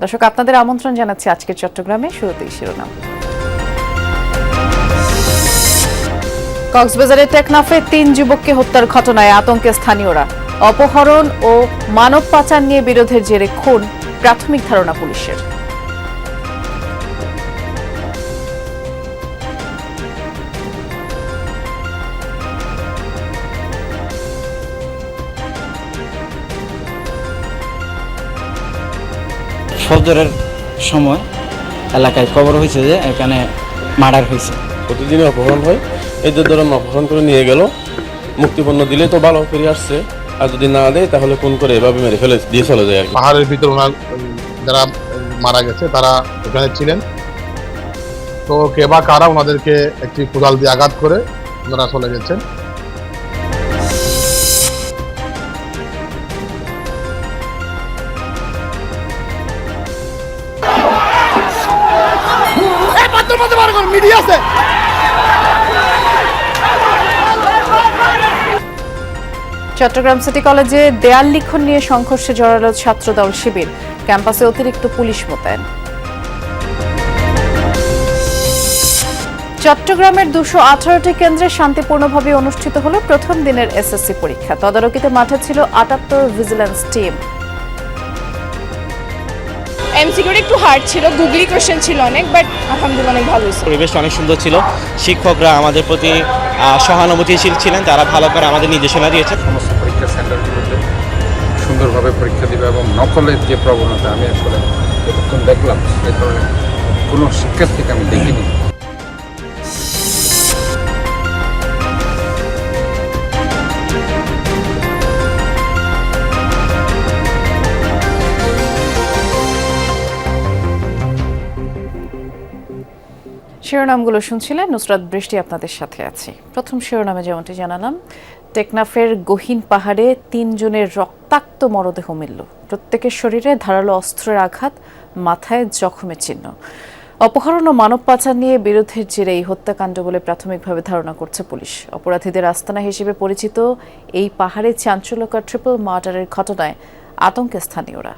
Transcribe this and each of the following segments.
দর্শক, আপনাদের আমন্ত্রণ জানাচ্ছি আজকের চট্টগ্রামে। শুরুতেই শিরোনাম। কক্সবাজারের টেকনাফে ৩ যুবককে হত্যার ঘটনায় আতঙ্কে স্থানীয়রা। অপহরণ ও মানব পাচার নিয়ে বিরোধের জেরে খুন, প্রাথমিক ধারণা পুলিশের। ফজরের সময় এলাকায় খবর হয়েছে যে এখানে মার্ডার হয়েছে। প্রতিদিনই অপহরণ হয়, এদের ধরুন অপহরণ করে নিয়ে গেল, মুক্তিপণ্য দিলে তো ভালো ফিরে আসছে, আর যদি না দেয় তাহলে কোন করে এভাবে মেরে ফেলে দিয়ে চলে যায় আর কি। পাহাড়ের ভিতর ওনার যারা মারা গেছে তারা ওখানে ছিলেন, তো কে বা কারা ওনাদেরকে একটি কোদাল দিয়ে আঘাত করে ওনারা চলে গেছেন। চট্টগ্রাম সিটি কলেজে দেয়াল লিখন নিয়ে সংঘর্ষে জড়ালো ছাত্রদল শিবির, ক্যাম্পাসে অতিরিক্ত পুলিশ মোতায়েন। চট্টগ্রামের ২১৮টি কেন্দ্রে শান্তিপূর্ণভাবে অনুষ্ঠিত হলো প্রথম দিনের এসএসসি পরীক্ষা। তদারকিতে মাঠে ছিল ৭৮ ভিজিল্যান্স টিম। এমসিকিউটা একটু হার্ড ছিল, গুগলি কোশ্চেন ছিল অনেক, বাট আলহামদুলিল্লাহ অনেক ভালো হয়েছে। পরিবেশটা অনেক সুন্দর ছিল, শিক্ষকরা আমাদের প্রতি সহানুভূতিশীল ছিলেন, তারা ভালো করে আমাদের নির্দেশনা দিয়েছে। সমস্ত পরীক্ষা সেন্টারগুলোতে সুন্দরভাবে পরীক্ষা দেবে এবং নকলের যে প্রবণতা আমি আসলে যতক্ষণ দেখলাম এ ধরনের কোনো শিক্ষার্থীকে আমি দেখিনি। শিরোনামগুলো শুনছিলেন, নুসরাত বৃষ্টি আপনাদের সাথে আছি। প্রথম শিরোনামে যেমনটি জানালাম, টেকনাফের গহীন পাহাড়ে ৩ জনের রক্তাক্ত মরদেহ মিলল। প্রত্যেকের শরীরে ধারালো অস্ত্রের আঘাত, মাথায় জখমের চিহ্ন। অপহরণ ও মানব পাচার নিয়ে বিরোধের জেরে এই হত্যাকাণ্ড বলে প্রাথমিকভাবে ধারণা করছে পুলিশ। অপরাধীদের আস্তানা হিসেবে পরিচিত এই পাহাড়ে চাঞ্চল্যকর ট্রিপল মার্ডারের ঘটনায় আতঙ্কে স্থানীয়রা।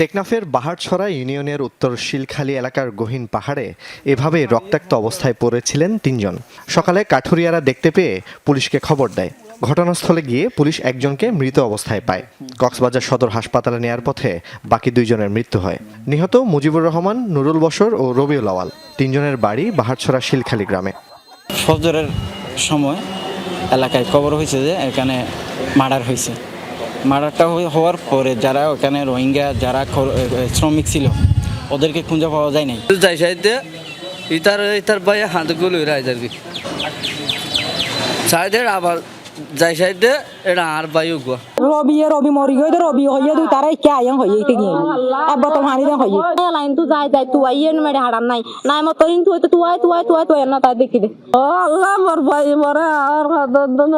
টেকনাফের বাহারছড়া ইউনিয়নের উত্তর শিলখালী এলাকার গহীন পাহাড়ে এভাবে রক্তাক্ত অবস্থায় পড়েছিলেন ৩ জন। সকালে কাঠুরিয়ারা দেখতে পেয়ে পুলিশকে খবর দেয়। ঘটনাস্থলে গিয়ে পুলিশ একজনকে মৃত অবস্থায় পায়। কক্সবাজার সদর হাসপাতালে নেয়ার পথে বাকি 2 জনের মৃত্যু হয়। নিহত মুজিবুর রহমান, নুরুল বশর ও রবিউল আওয়াল। 3 জনের বাড়ি বাহারছড়া শিলখালী গ্রামে। ফজরের সময় এলাকায় খবর হয়েছে যে এখানে মার্ডার হয়েছে। মার্ডারটা হওয়ার পরে যারা ওখানে রোহিঙ্গা যারা শ্রমিক ছিল ওদেরকে খুঁজে পাওয়া যায় নাই। যাই সাইডে ইতার বাইরে হাতগুলো রায় যাবি সাইডের আবার যাই সাইডে এটা আর বাইও গো রবি মরি গই রবি হইয়া দুই তারাই কে আয়ং হইয়া কে গিয়ে আব্বা তো হানি দে হইয়া লাইন তো যাই তুয়াইয়েন মেরে হারাম নাই নাই মত ইন তুই তুই না তা দেখি দে ও আল্লাহ মোর ভাই মরে আর হাদন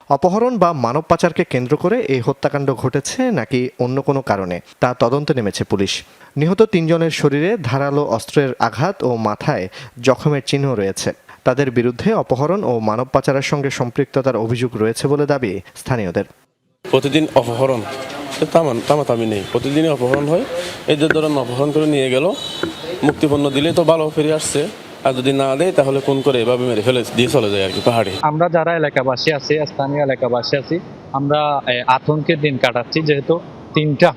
অপহরণ বা মানব পাচারকে কেন্দ্র করে এই হত্যাকাণ্ড ঘটেছে নাকি অন্য কোনো কারণে তা তদন্তে নেমেছে পুলিশ। নিহত 3 জনের শরীরে ধারালো অস্ত্রের আঘাত ও মাথায় জখমের চিহ্ন রয়েছে। তাদের বিরুদ্ধে অপহরণ ও মানব পাচারের সঙ্গে সম্পৃক্ততার অভিযোগ রয়েছে বলে দাবি স্থানীয়দের। প্রতিদিন অপহরণ তামাতামি নেই, প্রতিদিনই অপহরণ হয়, এদের ধরুন অপহরণ করে নিয়ে গেল, মুক্তিপণ্য দিলে তো ভালো ফিরে আসছে, আর যদি না দেয় তাহলে কোন করে এভাবে মেরে ফেলে দিয়ে চলে যায় আর কি পাহাড়ে। আমরা যারা এলাকাবাসী আছি, স্থানীয় এলাকাবাসী আছি, আমরা আতঙ্কের দিন কাটাচ্ছি, যেহেতু 3টা।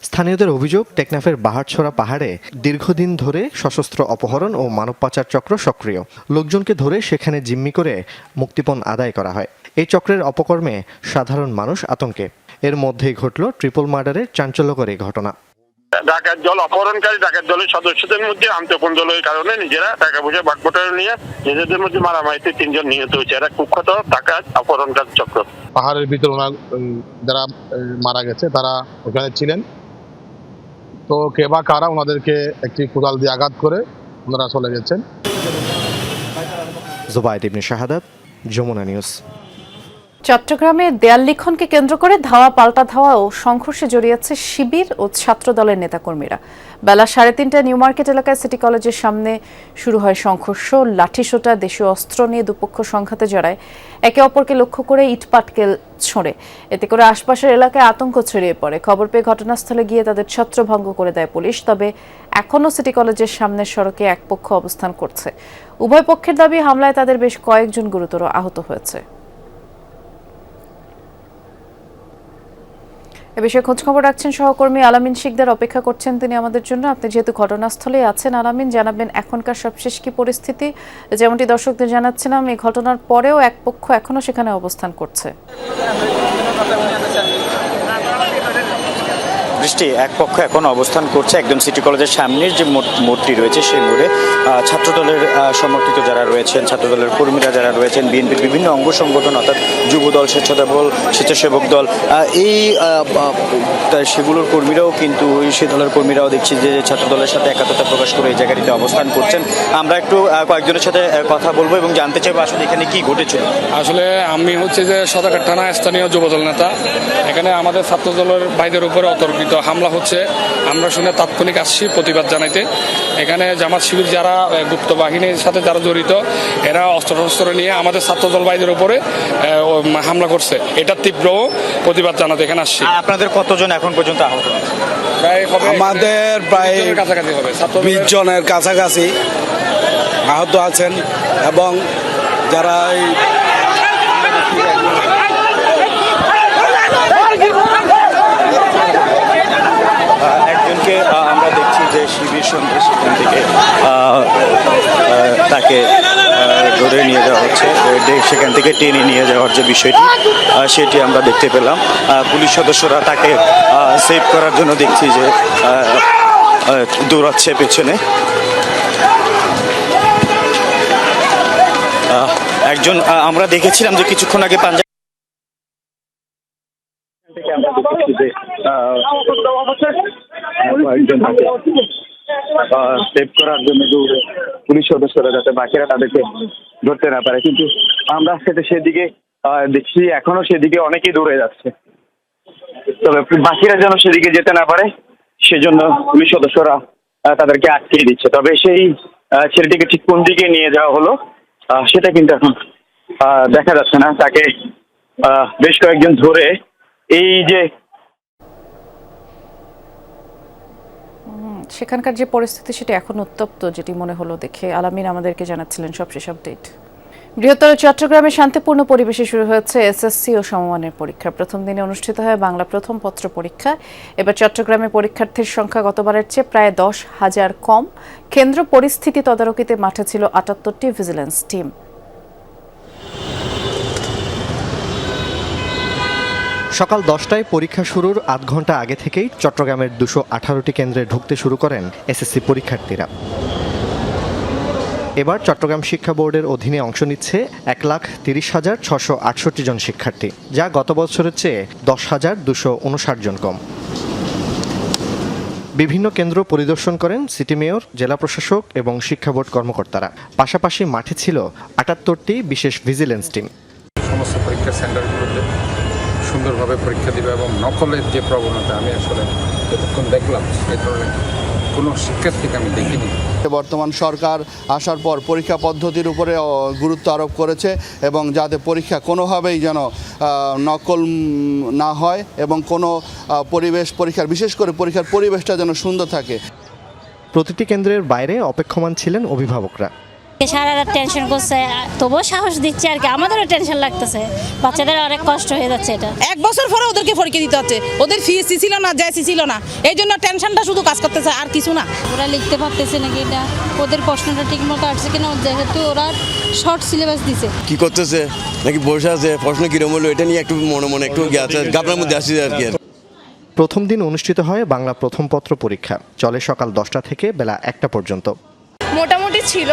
স্থানীয়দের অভিযোগ, টেকনাফের বাহারছড়া পাহাড়ে দীর্ঘদিন ধরে সশস্ত্র অপহরণ ও মানব পাচার চক্র সক্রিয়। লোকজনকে ধরে সেখানে জিম্মি করে মুক্তিপণ আদায় করা হয়। এই চক্রের অপকর্মে সাধারণ মানুষ আতঙ্কে। এর মধ্যেই ঘটল ট্রিপল মার্ডারের চাঞ্চল্যকর এই ঘটনা। ডাকাত দল অপহরণকারী ডাকাত দলের সদস্যদের মধ্যে আন্তঃকন্দলের কারণে নিজেরা টাকা পয়সা ভাগবটারা নিয়ে নিজেদের মধ্যে মারামারিতে 3 জন নিহত হয়েছে। এরা কুখ্যাত ডাকাত অপহরণকারী চক্র। পাহাড়ের ভিতর ওনার যারা মারা গেছে তারা ওখানে ছিলেন, তো কে বা কারা ওনাদেরকে একটি কোদাল দিয়ে আঘাত করে ওনারা চলে গেছেন। জুবায়েদ ইবনে শাহাদাত, যমুনা নিউজ। চট্টগ্রামে দেয়াল লিখনকে কেন্দ্র করে ধাওয়া পাল্টা ধাওয়া ও সংঘর্ষে জড়িয়েছে শিবির ও ছাত্রদলের নেতাকর্মীরা। বেলা 3:30টায় নিউ মার্কেট এলাকায় সিটি কলেজের সামনে শুরু হয় সংঘর্ষ। লাঠিসোঁটা, দেশীয় অস্ত্র নিয়ে দুপক্ষ সংঘাতে জড়ায়, একে অপরকে লক্ষ্য করে ইটপাটকেল ছোঁড়ে। এতে করে আশপাশের এলাকায় আতঙ্ক ছড়িয়ে পড়ে। খবর পেয়ে ঘটনাস্থলে গিয়ে তাদের ছত্রভঙ্গ করে দেয় পুলিশ। তবে এখনও সিটি কলেজের সামনের সড়কে এক পক্ষ অবস্থান করছে। উভয় পক্ষের দাবি, হামলায় তাদের বেশ কয়েকজন গুরুতর আহত হয়েছে। এ বিষয়ে খোঁজখবর রাখছেন সহকর্মী আলামিন শিকদার, অপেক্ষা করছেন তিনি আমাদের জন্য। আপনি যেহেতু ঘটনাস্থলে আছেন আলামিন, জানাবেন এখনকার সবশেষ কি পরিস্থিতি? যেমনটি দর্শকদের জানাচ্ছিলাম, এই ঘটনার পরেও এক পক্ষ এখনো সেখানে অবস্থান করছে। বৃষ্টি, এক পক্ষ এখন অবস্থান করছে একদম সিটি কলেজের সামনের যে মোড়টি রয়েছে সেই মোড়ে। ছাত্রদলের সমর্থিত যারা রয়েছেন, ছাত্রদলের কর্মীরা যারা রয়েছেন, বিএনপির বিভিন্ন অঙ্গ সংগঠন অর্থাৎ যুবদল, স্বেচ্ছাসেবক স্বেচ্ছাসেবক দল, এই সেগুলোর কর্মীরাও কিন্তু সে দলের কর্মীরাও দেখছি যে ছাত্রদলের সাথে একাত্মতা প্রকাশ করে এই জায়গাটিতে অবস্থান করছেন। আমরা একটু কয়েকজনের সাথে কথা বলবো এবং জানতে চাইবো আসলে এখানে কি ঘটেছিল। আসলে আমি হচ্ছে যে সদরঘাট থানা স্থানীয় যুবদল নেতা। এখানে আমাদের ছাত্রদলের ভাইদের উপরে অতর্কিত হামলা হচ্ছে, আমরা শুনে তাৎক্ষণিক আসছি প্রতিবাদ জানাইতে। এখানে জামাত শিবির যারা গুপ্ত বাহিনীর সাথে যারা জড়িত, এরা অস্ত্র নিয়ে আমাদের ছাত্রদল ভাইদের উপরে হামলা করছে। এটা তীব্র প্রতিবাদ জানাতে এখানে আসছি। আপনাদের কতজন এখন পর্যন্ত আহত? আমাদের প্রায় কাছাকাছি হবে, 20 জনের কাছাকাছি আহত আছেন এবং যারা একজনকে আমরা দেখছি যে শিবির সঙ্গে সেখান থেকে তাকে ধরে নিয়ে যাওয়া হচ্ছে, সেখান থেকে টেনে নিয়ে যাওয়ার যে বিষয়টি সেটি আমরা দেখতে পেলাম। পুলিশ সদস্যরা তাকে সেভ করার জন্য দেখছি যে দৌড়াচ্ছে পেছনে। একজন আমরা দেখেছিলাম যে কিছুক্ষণ আগে পাঞ্জাব সেভ করার জন্য দৌড়ে পুলিশ সদস্যরা যাতে বাকিরা তাদেরকে ধরতে না পারে, কিন্তু আমরা সেদিকে দেখছি এখনো সেদিকে অনেকেই দৌড়ে যাচ্ছে, তবে বাকিরা যেন সেদিকে যেতে না পারে সেজন্য পুলিশ সদস্যরা তাদেরকে আটকিয়ে দিচ্ছে। তবে সেই ছেলেটিকে ঠিক কোন দিকে নিয়ে যাওয়া হলো সেটা কিন্তু এখন দেখা যাচ্ছে না। তাকে বেশ কয়েকজন ধরে এই যে সেখানকার যে পরিস্থিতি সেটি এখন উত্তপ্ত, যেটি মনে হলো দেখে। আলামিন আমাদেরকে জানাচ্ছিলেন সবশেষ আপডেট। বৃহত্তর চট্টগ্রামে শান্তিপূর্ণ পরিবেশে শুরু হয়েছে এসএসসি ও সমমানের পরীক্ষা। প্রথম দিনে অনুষ্ঠিত হয় বাংলা প্রথম পত্র পরীক্ষা। এবার চট্টগ্রামে পরীক্ষার্থীর সংখ্যা গতবারের চেয়ে প্রায় 10,000 কম। কেন্দ্র পরিস্থিতি তদারকিতে মাঠে ছিল 78টি ভিজিলেন্স টিম। সকাল 10টায় পরীক্ষা শুরুর আধ ঘন্টা আগে থেকেই চট্টগ্রামের 218টি কেন্দ্রে ঢুকতে শুরু করেন এসএসসি পরীক্ষার্থীরা। এবার চট্টগ্রাম শিক্ষা বোর্ডের অধীনে অংশ নিচ্ছে 1,30,668 জন শিক্ষার্থী, যা গত বছরের চেয়ে 10,259 জন কম। বিভিন্ন কেন্দ্র পরিদর্শন করেন সিটি মেয়র, জেলা প্রশাসক এবং শিক্ষা বোর্ড কর্মকর্তারা। পাশাপাশি মাঠে ছিল 78টি বিশেষ ভিজিলেন্স টিম। সমস্ত পরীক্ষা সেন্টারগুলোতে সুন্দরভাবে পরীক্ষা দিবে এবং নকলের যে প্রবণতা আমি আসলে যতক্ষণ দেখলাম এই ধরনের কোনো শিক্ষার্থীকে আমি দেখিনি। বর্তমান সরকার আসার পর পরীক্ষা পদ্ধতির উপরে গুরুত্ব আরোপ করেছে এবং যাতে পরীক্ষা কোনোভাবেই যেন নকল না হয় এবং কোনো পরীক্ষার বিশেষ করে পরীক্ষার পরিবেশটা যেন সুন্দর থাকে। প্রতিটি কেন্দ্রের বাইরে অপেক্ষমান ছিলেন অভিভাবকরা। সারা রাত টেনশন করছে, তবুও সাহস দিচ্ছে আর কি। আমাদেরও টেনশন লাগতেছে, বাচ্চাদের অনেক কষ্ট হয়ে যাচ্ছে। এটা 1 বছর পরে ওদেরকে পরীক্ষা দিতে হচ্ছে, ওদের ফিএসসি ছিল না, জেএসসি ছিল না, এই জন্য টেনশনটা শুধু কাজ করতেছে আর কিছু না। ওরা লিখতে পারতেছে নাকি, এটা ওদের প্রশ্নটা ঠিক মতো আসছে কিনা, যেহেতু ওরা শর্ট সিলেবাস দিছে। কি করতেছে নাকি বসে আছে, প্রশ্ন কিরম হলো এটা নিয়ে একটু মনে একটু গাবলার মধ্যে আসছে আর কি। প্রথম দিন অনুষ্ঠিত হয় বাংলা প্রথম পত্র পরীক্ষা, চলে সকাল 10টা থেকে বেলা 1টা পর্যন্ত। মোটামুটি ছিল,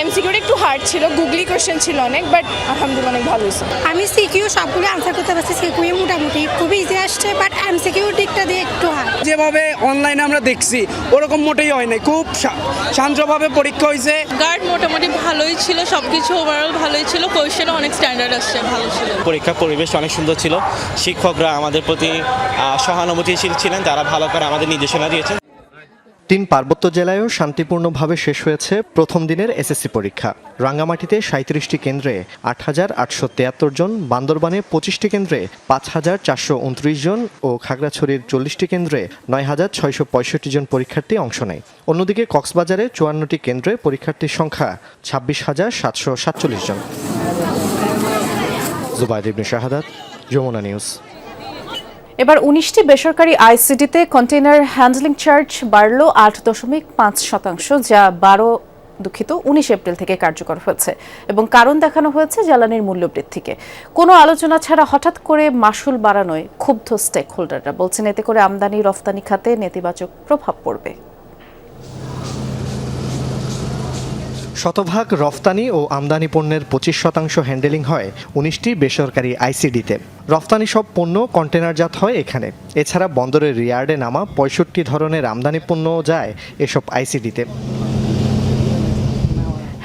এমসিকিউটা একটু হার্ড ছিল, গুগলি কোশ্চেন ছিল অনেক, বাট আলহামদুলিল্লাহ অনেক ভালো হয়েছে। আমি সিকিউ সবগুলো আনসার করতে পারছি, সিকিউ মোটামুটি খুবই ইজি আসছে, বাট এমসিকিউ দিকটা দিয়ে একটু হার্ড। যেভাবে অনলাইনে আমরা দেখছি ওরকম মোটেই হয় নাই, খুব শান্তভাবে পরীক্ষা হয়েছে। গার্ড মোটামুটি ভালোই ছিল, সবকিছু ওভারঅল ভালোই ছিল, কোয়েশ্চেনও অনেক স্ট্যান্ডার্ড আসছে, ভালো ছিল। পরীক্ষার পরিবেশ অনেক সুন্দর ছিল, শিক্ষকরা আমাদের প্রতি সহানুভূতিশীল ছিলেন, তারা ভালো করে আমাদের নির্দেশনা দিয়েছেন। 3 পার্বত্য জেলায়ও শান্তিপূর্ণভাবে শেষ হয়েছে প্রথম দিনের এসএসসি পরীক্ষা। রাঙ্গামাটিতে 37টি কেন্দ্রে 8,873 জন, বান্দরবানে 25টি কেন্দ্রে 5,429 জন ও খাগড়াছড়ির 40টি কেন্দ্রে 9,665 জন পরীক্ষার্থী অংশ নেয়। অন্যদিকে কক্সবাজারে 54টি কেন্দ্রে পরীক্ষার্থীর সংখ্যা 26,747 জন। জুবাইদ ইবনে শাহাদাত, যমুনা নিউজ। এবার 19টি বেসরকারি আইসিডিতে কন্টেইনার হ্যান্ডলিং চার্জ বাড়ল 8.5%, যা 19 এপ্রিল থেকে কার্যকর হয়েছে এবং কারণ দেখানো হয়েছে জ্বালানির মূল্য বৃদ্ধিকে। কোনো আলোচনা ছাড়া হঠাৎ করে মাশুল বাড়ানোয় ক্ষুব্ধ স্টেক হোল্ডাররা বলছেন, এতে করে আমদানি রফতানি খাতে নেতিবাচক প্রভাব পড়বে। শতভাগ রফতানি ও আমদানি পণ্যের 25% হ্যান্ডেলিং হয় 19টি বেসরকারি আইসিডিতে। রফতানি সব পণ্য কন্টেনারজাত হয় এখানে। এছাড়া বন্দরের রিয়ার্ডে নামা 65 ধরনের আমদানি পণ্যও যায় এসব আইসিডিতে।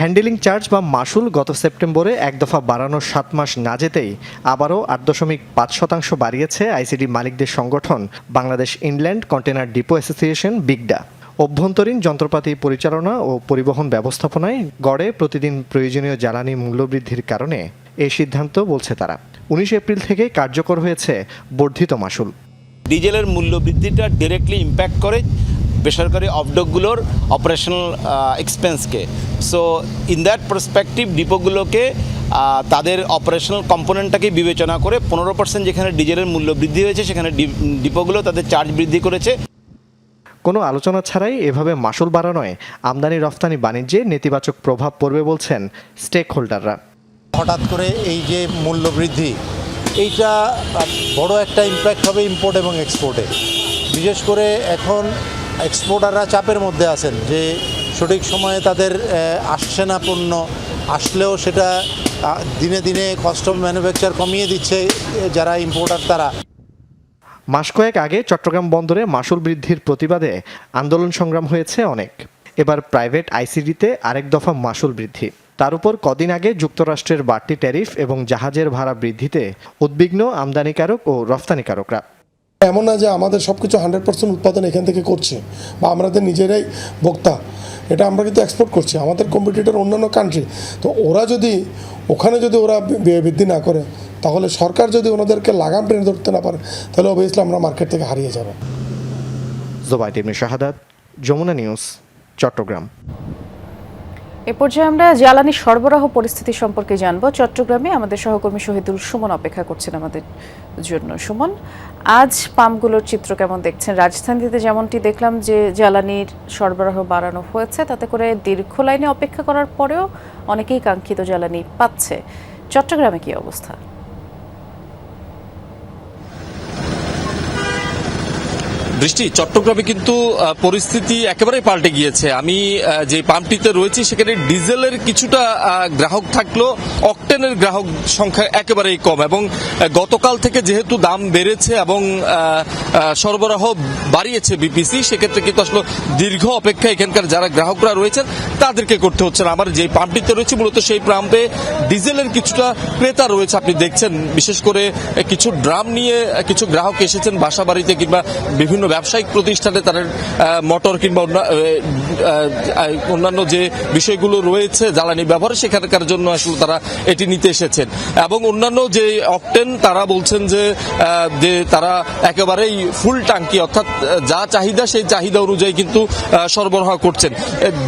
হ্যান্ডেলিং চার্জ বা মাশুল গত সেপ্টেম্বরে এক দফা বাড়ানোর 7 মাস না যেতেই আবারও 8.5% বাড়িয়েছে আইসিডি মালিকদের সংগঠন Bangladesh inland container depot association BICDA. অভ্যন্তরীণ যন্ত্রপাতি পরিচালনা ও পরিবহন ব্যবস্থাপনায় গড়ে প্রতিদিন প্রয়োজনীয় জ্বালানি মূল্যবৃদ্ধির কারণে এই সিদ্ধান্ত বলছে তারা। 19 এপ্রিল থেকে কার্যকর হয়েছে বর্ধিত মাশুল। ডিজেলের মূল্য বৃদ্ধিটা ডিরেক্টলি ইম্প্যাক্ট করে বেসরকারি অফডকগুলোর অপারেশনাল এক্সপেন্সকে। সো ইন দ্যাট পার্সপেক্টিভ ডিপোগুলোকে তাদের অপারেশনাল কম্পোনেন্টটাকে বিবেচনা করে 15% যেখানে ডিজেলের মূল্য বৃদ্ধি হয়েছে সেখানে ডিপোগুলো তাদের চার্জ বৃদ্ধি করেছে। কোনো আলোচনা ছাড়াই এভাবে মাশুল বাড়ানোয় আমদানি রফতানি বাণিজ্যে নেতিবাচক প্রভাব পড়বে বলছেন স্টেক হোল্ডাররা। হঠাৎ করে এই যে মূল্য বৃদ্ধি, এইটা বড় একটা ইম্প্যাক্ট হবে ইম্পোর্ট এবং এক্সপোর্টে। বিশেষ করে এখন এক্সপোর্টাররা চাপের মধ্যে আছেন যে সঠিক সময়ে তাদের আসছে না পণ্য, আসলেও সেটা দিনে দিনে কস্ট অফ ম্যানুফ্যাকচার কমিয়ে দিচ্ছে যারা ইম্পোর্টার তারা। মাস কয়েক আগে চট্টগ্রাম বন্দরে মাশুল বৃদ্ধির প্রতিবাদে আন্দোলন সংগ্রাম হয়েছে অনেক। এবার প্রাইভেট আইসিডিতে আরেক দফা মাশুল বৃদ্ধি। তার উপর কদিন আগে যুক্তরাষ্ট্রের বাড়তি ট্যারিফ এবং জাহাজের ভাড়া বৃদ্ধিতে উদ্বিগ্ন আমদানিকারক ও রফতানিকারকরা। এমন না যে আমাদের সব কিছু 100% উৎপাদন এখান থেকে করছে বা আমাদের নিজেরাই ভোক্তা, এটা আমরা কিন্তু এক্সপোর্ট করছি আমাদের কম্পিটিটর অন্যান্য কান্ট্রি। তো ওরা যদি ওখানে যদি ওরা বৃদ্ধি না করে, তাহলে সরকার যদি ওনাদেরকে লাগাম টেনে ধরতে না পারে, তাহলে অবভিয়াসলি আমরা মার্কেট থেকে হারিয়ে যাব। জুবাইদ ইবনে শাহাদাত, যমুনা নিউজ, চট্টগ্রাম। এ পর্যায়ে আমরা জ্বালানি সরবরাহ পরিস্থিতি সম্পর্কে জানব। চট্টগ্রামে আমাদের সহকর্মী শহীদুল সুমন অপেক্ষা করছেন আমাদের জন্য। সুমন, আজ পাম্পগুলোর চিত্র কেমন দেখছেন? রাজধানীতে যেমনটি দেখলাম যে জ্বালানির সরবরাহ বাড়ানো হয়েছে, তাতে করে দীর্ঘ লাইনে অপেক্ষা করার পরেও অনেকেই কাঙ্ক্ষিত জ্বালানি পাচ্ছে। চট্টগ্রামে কি অবস্থা? বৃষ্টি, চট্টগ্রামে কিন্তু পরিস্থিতি একেবারে পাল্টে গিয়েছে। আমি যে পাম্পটিতে রয়েছি সেখানে ডিজেলের কিছুটা গ্রাহক থাকলেও অকটেনের গ্রাহক সংখ্যা একেবারেই কম, এবং গতকাল থেকে যেহেতু দাম বেড়েছে এবং সরবরাহ বাড়িয়েছে বিপিসি, সেক্ষেত্রে কিন্তু আসলে দীর্ঘ অপেক্ষা এখানকার যারা গ্রাহকরা রয়েছেন তাদেরকে করতে হচ্ছে না। আমার যে পাম্পটিতে রয়েছে মূলত সেই পাম্পে ডিজেলের কিছুটা ক্রেতা রয়েছে, আপনি দেখছেন। বিশেষ করে কিছু ড্রাম নিয়ে কিছু গ্রাহক এসেছেন বাসা বাড়িতে কিংবা বিভিন্ন ব্যবসায়িক প্রতিষ্ঠানে তাদের মোটর কিংবা অন্যান্য যে বিষয়গুলো রয়েছে জ্বালানি ব্যবহারে সেখানকার জন্য আসলে তারা এটি নিতে এসেছেন। এবং অন্যান্য যে অকটেন তারা বলছেন যে তারা একেবারেই ফুল টাঙ্কি, অর্থাৎ যা চাহিদা সেই চাহিদা অনুযায়ী কিন্তু সরবরাহ করছেন।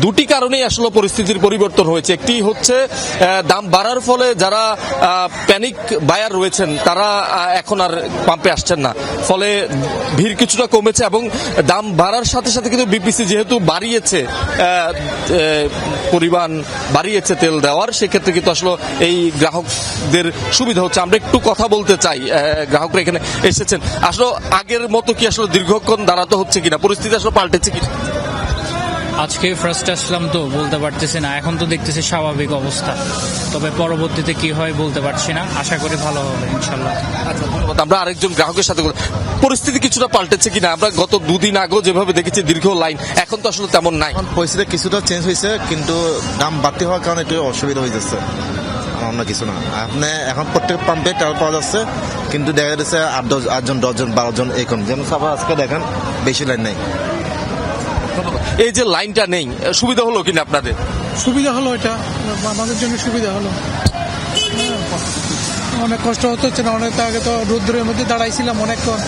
দুটি কারণেই আসলে পরিস্থিতির পরিবর্তন হয়েছে। একটি হচ্ছে দাম বাড়ার ফলে যারা প্যানিক বায়ার রয়েছেন তারা এখন আর পাম্পে আসছেন না, ফলে ভিড় কিছুটা কমেছে। এবং দাম বাড়ার সাথে সাথে কিন্তু বিপিসি যেহেতু বাড়িয়েছে পরিমাণ বাড়িয়েছে তেল দেওয়ার, সেক্ষেত্রে কিন্তু আসলে এই গ্রাহকদের সুবিধা হচ্ছে। আমরা একটু কথা বলতে চাই, গ্রাহকরা এখানে এসেছেন। আসলে আগের মতো কি আসলে দীর্ঘক্ষণ দাঁড়াতে হচ্ছে কিনা, পরিস্থিতি আসলে পাল্টেছে কিনা? আজকে ফার্স্ট আসলাম তো বলতে পারতেছি না, এখন তো দেখতেছি স্বাভাবিক অবস্থা, তবে পরবর্তীতে কি হয় বলতে পারছি না, আশা করি ভালো হবে ইনশাল্লাহ। আচ্ছা ধন্যবাদ। আমরা আরেকজন গ্রাহকের সাথে পরিস্থিতি কিছুটা পাল্টেছে কিনা, আমরা গত 2 দিন আগেও যেভাবে দেখেছি দীর্ঘ লাইন, এখন তো আসলে তেমন নাই। পরিস্থিতি কিছুটা চেঞ্জ হয়েছে, কিন্তু দাম বাড়তি হওয়ার কারণে একটু অসুবিধা হয়ে যাচ্ছে, অন্য কিছু না। আপনি এখন প্রত্যেক পাম্পে তেল পাওয়া যাচ্ছে, কিন্তু দেখা যাচ্ছে 8জন 10জন 12জন এরকম, যেমন সাপোজ আজকে দেখেন বেশি লাইন নেই। এই যে লাইনটা নেই, সুবিধা হলো কিনা আপনাদের? সুবিধা হলো, এটা আমাদের জন্য সুবিধা হলো। অনেক কষ্ট হচ্ছে না, অনেক আগে তো রোদ্রের মধ্যে দাঁড়াইছিলাম অনেকক্ষণ,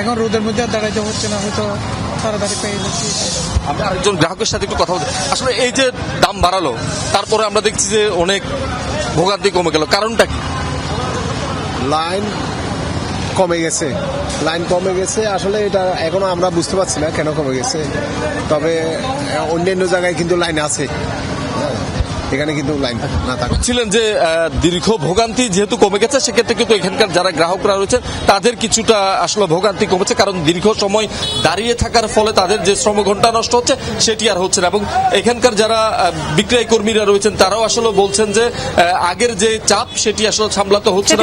এখন রোদের মধ্যে আর দাঁড়াইতে হচ্ছে না, হয়তো তাড়াতাড়ি পেয়ে যাচ্ছি। আমরা আরেকজন গ্রাহকের সাথে একটু কথা বলতে, আসলে এই যে দাম বাড়ালো তারপরে আমরা দেখছি যে অনেক ভোগান্তি কমে গেল, কারণটা কি? লাইন কমে গেছে আসলে এটা এখনো আমরা বুঝতে পারছি না কেন কমে গেছে, তবে অন্যান্য জায়গায় কিন্তু লাইন আছে, এখানে কিন্তু লাইন না ছিলেন যে দীর্ঘ ভোগান্তি যেহেতু কমে গেছে, সেক্ষেত্রে কিন্তু এখানকার যারা গ্রাহকরা রয়েছেন তাদের কিছুটা আসলে ভোগান্তি কমেছে, কারণ দীর্ঘ সময় দাঁড়িয়ে থাকার ফলে তাদের যে শ্রম ঘন্টা নষ্ট হচ্ছে সেটি আর হচ্ছে না। এবং এখানকার যারা বিক্রয় কর্মীরা রয়েছেন তারাও আসলে বলছেন যে আগের যে চাপ সেটি আসলে সামলাতে হচ্ছে না।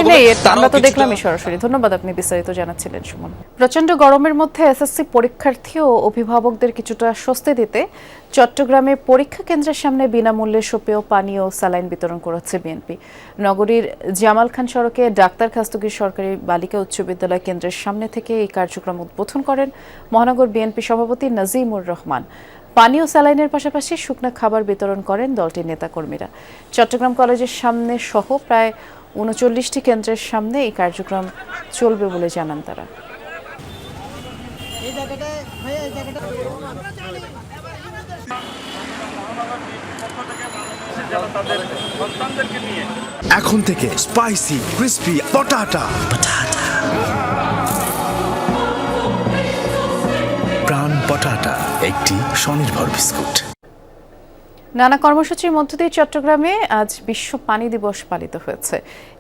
আমরা তো দেখলামই সরাসরি। ধন্যবাদ, আপনি বিস্তারিত জানাচ্ছিলেন সুমন। প্রচন্ড গরমের মধ্যে এসএসসি পরীক্ষার্থী ও অভিভাবকদের কিছুটা স্বস্তি দিতে চট্টগ্রামে পরীক্ষা কেন্দ্রের সামনে বিনামূল্যে সুপেয় পানি ও স্যালাইন বিতরণ করেছে বিএনপি। নগরীর জামাল খান সড়কে ডাক্তার খাস্তগীর সরকারি বালিকা উচ্চ বিদ্যালয় কেন্দ্রের সামনে থেকে এই কার্যক্রম উদ্বোধন করেন মহানগর বিএনপি সভাপতি নাজিমুর রহমান। পানি ও স্যালাইনের পাশাপাশি শুকনো খাবার বিতরণ করেন দলটির নেতাকর্মীরা। চট্টগ্রাম কলেজের সামনে সহ প্রায় ৩৯টি কেন্দ্রের সামনে এই কার্যক্রম চলবে বলে জানান তারা। এখন থেকে স্পাইসি ক্রিস্পি পটাটা প্রাণ পটাটা একটি স্বনির্ভর বিস্কুট। নানা কর্মসূচির মধ্য দিয়ে চট্টগ্রামে আজ বিশ্ব পানি দিবস পালিত হয়েছে।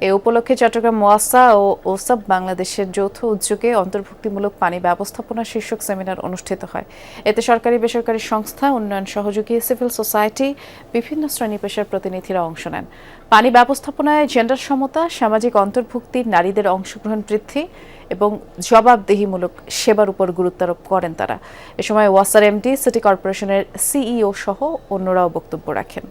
এ উপলক্ষে চট্টগ্রাম ওয়াসা ও ওসাব বাংলাদেশের যৌথ উদ্যোগে অন্তর্ভুক্তিমূলক পানি ব্যবস্থাপনা শীর্ষক সেমিনার অনুষ্ঠিত হয়। এতে সরকারি বেসরকারি সংস্থা, উন্নয়ন সহযোগী, সিভিল সোসাইটি, বিভিন্ন শ্রেণী পেশার প্রতিনিধিরা অংশ নেন। পানি ব্যবস্থাপনায় জেন্ডার সমতা, সামাজিক অন্তর্ভুক্তি, নারীদের অংশগ্রহণ বৃদ্ধি এবং জবাবদিহিমূলক সেবার উপর গুরুত্ব আরোপ করেন তারা। এ সময় ওয়াসার এমডি, সিটি কর্পোরেশনের সিইও সহ অন্যরাও বক্তব্য রাখেন।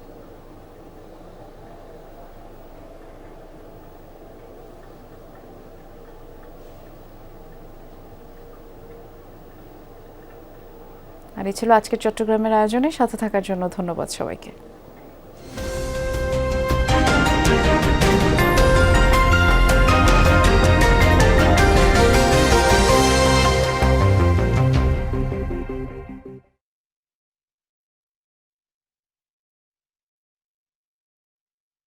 আর এই ছিল আজকের চট্টগ্রামের আয়োজনে। সাথে থাকার জন্য ধন্যবাদ সবাইকে।